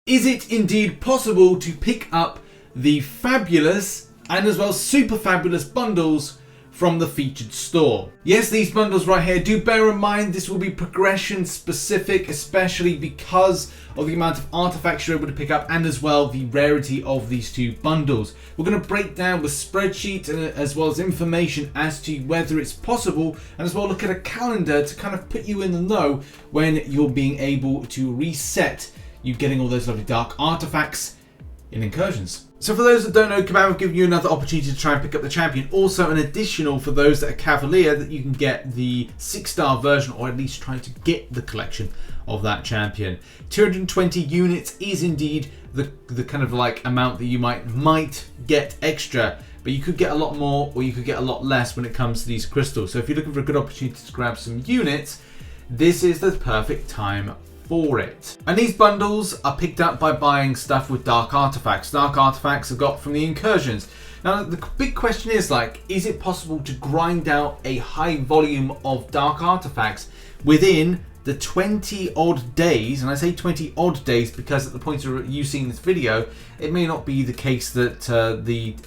Is it indeed possible to pick up the fabulous and as well super fabulous bundles from the featured store? Yes, these bundles right here, do bear in mind this will be progression specific, especially because of the amount of artifacts you're able to pick up and as well the rarity of these two bundles. We're going to break down with spreadsheets as well as information as to whether it's possible, and as well look at a calendar to kind of put you in the know when you're being able to reset you getting all those lovely dark artifacts in incursions. So for those that don't know, Kabam have given you another opportunity to try and pick up the champion. Also an additional for those that are Cavalier, that you can get the 6-star version, or at least try to get the collection of that champion. 220 units is indeed the kind of like amount that you might get extra, but you could get a lot more or you could get a lot less when it comes to these crystals. So if you're looking for a good opportunity to grab some units, this is the perfect time for it. And these bundles are picked up by buying stuff with dark artifacts. Dark artifacts are got from the incursions. Now the big question is is it possible to grind out a high volume of dark artifacts within the 20 odd days? And I say 20 odd days because at the point of you seeing this video, it may not be the case that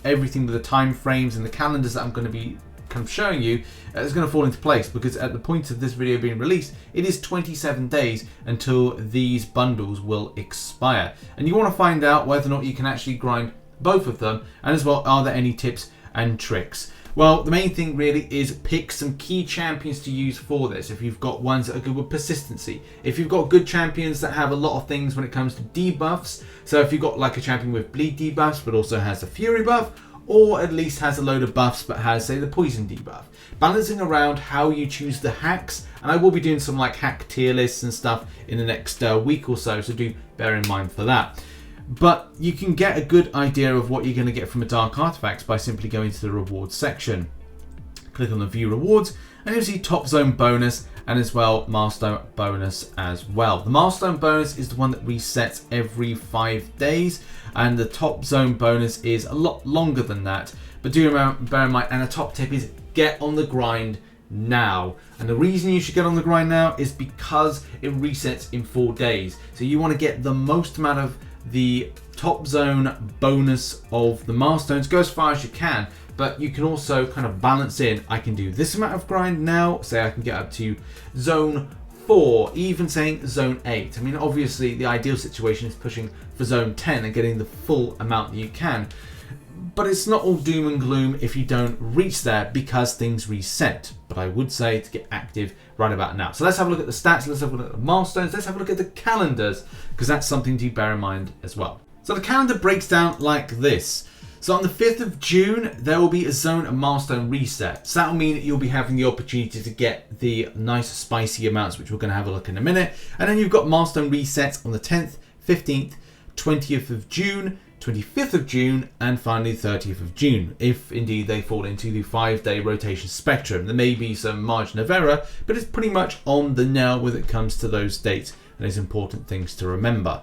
everything with the time frames and the calendars that I'm going to be kind of showing you is going to fall into place, because at the point of this video being released, it is 27 days until these bundles will expire, and you want to find out whether or not you can actually grind both of them, and as well, are there any tips and tricks? Well, the main thing really is pick some key champions to use for this. If you've got ones that are good with persistency, if you've got good champions that have a lot of things when it comes to debuffs, so if you've got like a champion with bleed debuffs but also has a fury buff, or at least has a load of buffs but has, say, the poison debuff. Balancing around how you choose the hacks, and I will be doing some like hack tier lists and stuff in the next week or so do bear in mind for that. But you can get a good idea of what you're going to get from a dark artifact by simply going to the rewards section. Click on the view rewards and you'll see top zone bonus and as well milestone bonus as well. The milestone bonus is the one that resets every 5 days, and the top zone bonus is a lot longer than that. But do bear in mind, and a top tip is get on the grind now. And the reason you should get on the grind now is because it resets in 4 days. So you want to get the most amount of the top zone bonus of the milestones, go as far as you can, but you can also kind of balance in, I can do this amount of grind now, say I can get up to zone 4, even saying zone 8. I mean, obviously the ideal situation is pushing for zone 10 and getting the full amount that you can, but it's not all doom and gloom if you don't reach there, because things reset. But I would say to get active right about now. So let's have a look at the stats, let's have a look at the milestones, let's have a look at the calendars, because that's something to bear in mind as well. So the calendar breaks down like this. So on the 5th of June, there will be a zone and milestone reset. So that will mean that you'll be having the opportunity to get the nice spicy amounts, which we're going to have a look in a minute. And then you've got milestone resets on the 10th, 15th, 20th of June, 25th of June, and finally 30th of June, if indeed they fall into the 5-day rotation spectrum. There may be some margin of error, but it's pretty much on the nail when it comes to those dates and those important things to remember.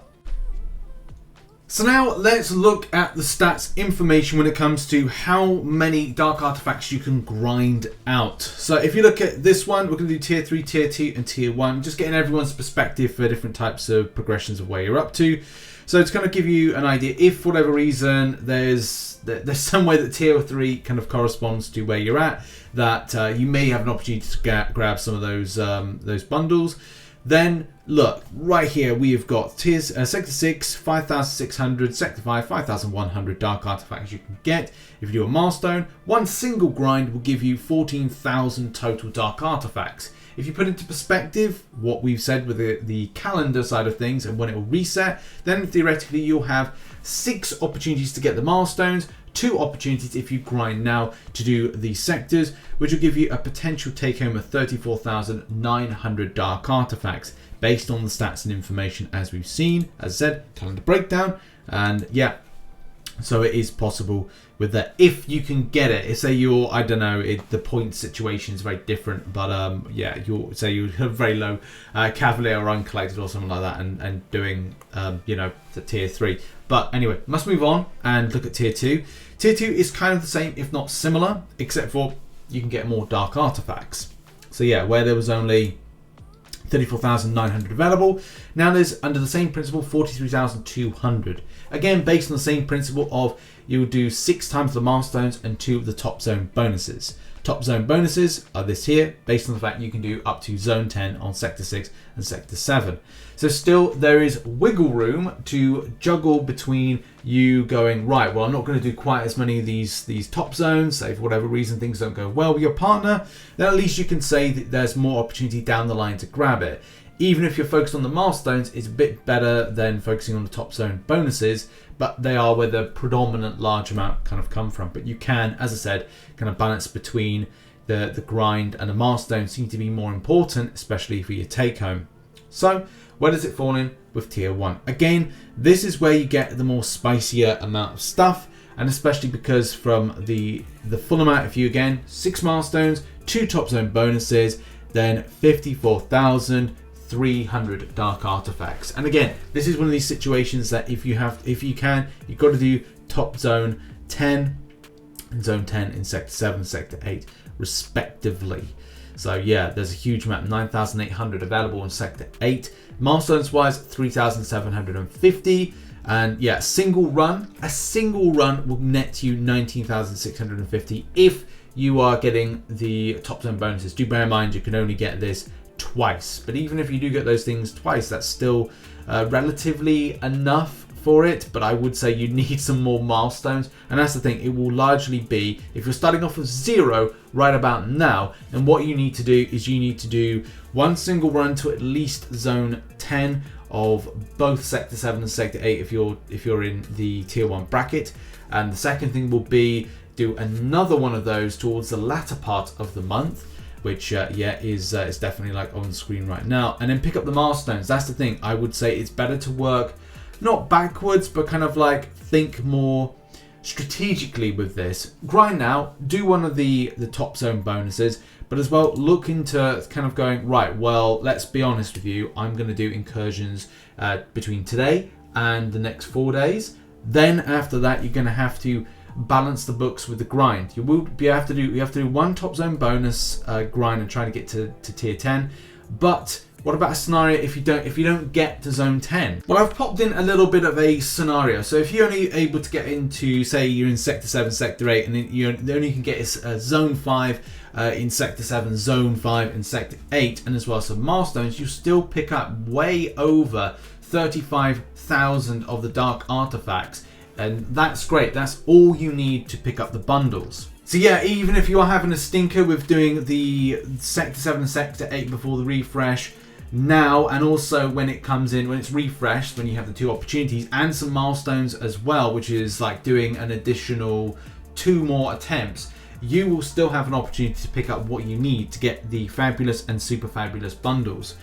So now let's look at the stats information when it comes to how many dark artifacts you can grind out. So if you look at this one, we're going to do tier 3, tier 2 and tier 1, just getting everyone's perspective for different types of progressions of where you're up to. So it's going to give you an idea if for whatever reason there's some way that tier 3 kind of corresponds to where you're at, that you may have an opportunity to grab some of those bundles. Then look, right here we have got tiers, Sector 6, 5,600, Sector 5, 5,100 dark artifacts you can get. If you do a milestone, one single grind will give you 14,000 total dark artifacts. If you put into perspective what we've said with the calendar side of things and when it will reset, then theoretically you'll have 6 opportunities to get the milestones, 2 opportunities if you grind now to do the sectors, which will give you a potential take home of 34,900 dark artifacts based on the stats and information as we've seen. As I said, calendar breakdown, and yeah, so it is possible with that if you can get it. If say you're, I don't know, the point situation is very different, but yeah, you have very low Cavalier or uncollected or something like that, and doing you know, the tier 3. But anyway, must move on and look at tier 2. Tier 2 is kind of the same, if not similar, except for you can get more dark artifacts. So yeah, where there was only 34,900 available. Now there's, under the same principle, 43,200. Again, based on the same principle of you'll do 6 times the milestones and 2 of the top zone bonuses. Top zone bonuses are this here, based on the fact you can do up to zone 10 on sector 6 and sector 7. So still there is wiggle room to juggle between you going, right, well, I'm not going to do quite as many of these top zones, say for whatever reason things don't go well with your partner, then at least you can say that there's more opportunity down the line to grab it. Even if you're focused on the milestones, it's a bit better than focusing on the top zone bonuses, but they are where the predominant large amount kind of come from. But you can, as I said, kind of balance between the grind and the milestones seem to be more important, especially for your take home. So where does it fall in with tier 1? Again, this is where you get the more spicier amount of stuff, and especially because from the full amount, if you again 6 milestones, 2 top zone bonuses, then 54,300 dark artifacts. And again, this is one of these situations that if you can, you've got to do top zone 10 and zone 10 in sector 7, sector 8 respectively. So yeah, there's a huge amount, 9,800 available in sector 8. Milestones wise, 3,750. And yeah, a single run will net you 19,650 if you are getting the top zone bonuses. Do bear in mind you can only get this twice, but even if you do get those things twice, that's still relatively enough for it. But I would say you need some more milestones, and that's the thing, it will largely be if you're starting off with 0 right about now, and what you need to do is you need to do 1 single run to at least zone 10 of both sector 7 and sector 8 if you're in the tier 1 bracket, and the second thing will be do another one of those towards the latter part of the month, which is definitely like on the screen right now, and then pick up the milestones. That's the thing, I would say it's better to work not backwards, but kind of like think more strategically with this. Grind now, do one of the top zone bonuses, but as well look into kind of going, right, well, let's be honest with you, I'm going to do incursions between today and the next 4 days. Then after that, you're going to have to balance the books with the grind. You have to do 1 top zone bonus grind and try to get to tier 10. But what about a scenario if you don't get to zone 10? Well, I've popped in a little bit of a scenario. So if you're only able to get into, say you're in sector 7, sector 8, and then the only you can get is zone 5 in sector 7, zone 5 in sector 8, and as well as some milestones, you still pick up way over 35,000 of the dark artifacts. And that's great. That's all you need to pick up the bundles. So yeah, even if you are having a stinker with doing the sector 7, sector 8 before the refresh now, and also when it comes in, when it's refreshed, when you have the 2 opportunities and some milestones as well, which is like doing an additional 2 more attempts, you will still have an opportunity to pick up what you need to get the fabulous and super fabulous bundles.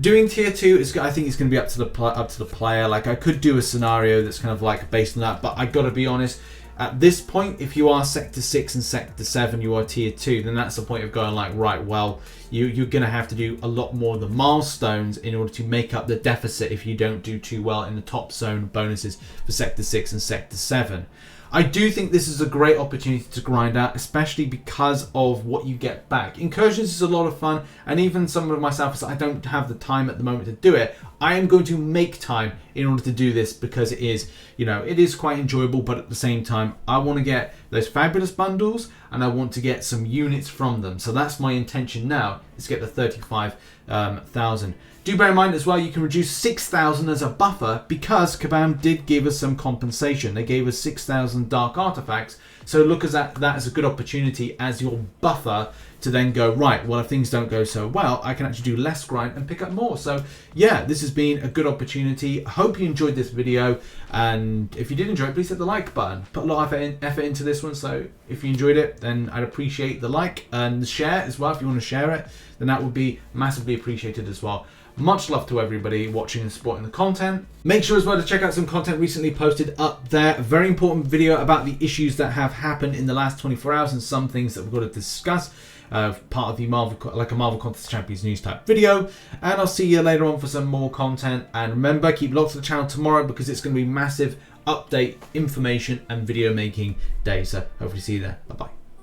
Doing tier 2 is, I think it's going to be up to the player. Like, I could do a scenario that's kind of like based on that, but I got to be honest, at this point, if you are sector 6 and sector 7, you are tier 2, then that's the point of going like, right, well, you're going to have to do a lot more of the milestones in order to make up the deficit if you don't do too well in the top zone bonuses for sector 6 and sector 7. I do think this is a great opportunity to grind out, especially because of what you get back. Incursions is a lot of fun, and even some of myself, I don't have the time at the moment to do it. I am going to make time in order to do this because it is, it is quite enjoyable, but at the same time, I want to get those fabulous bundles and I want to get some units from them. So that's my intention now, is to get the 35,000. Do bear in mind as well, you can reduce 6,000 as a buffer because Kabam did give us some compensation. They gave us 6,000 dark artifacts. So look at that as a good opportunity as your buffer to then go, right, well, if things don't go so well, I can actually do less grind and pick up more. So yeah, this has been a good opportunity. I hope you enjoyed this video. And if you did enjoy it, please hit the like button. Put a lot of effort into this one. So if you enjoyed it, then I'd appreciate the like and the share as well. If you want to share it, then that would be massively appreciated as well. Much love to everybody watching and supporting the content. Make sure as well to check out some content recently posted up there. A very important video about the issues that have happened in the last 24 hours and some things that we've got to discuss. Part of the Marvel Contest Champions news type video. And I'll see you later on for some more content. And remember, keep locked to the channel tomorrow because it's going to be massive update, information and video making day. So hopefully see you there. Bye bye.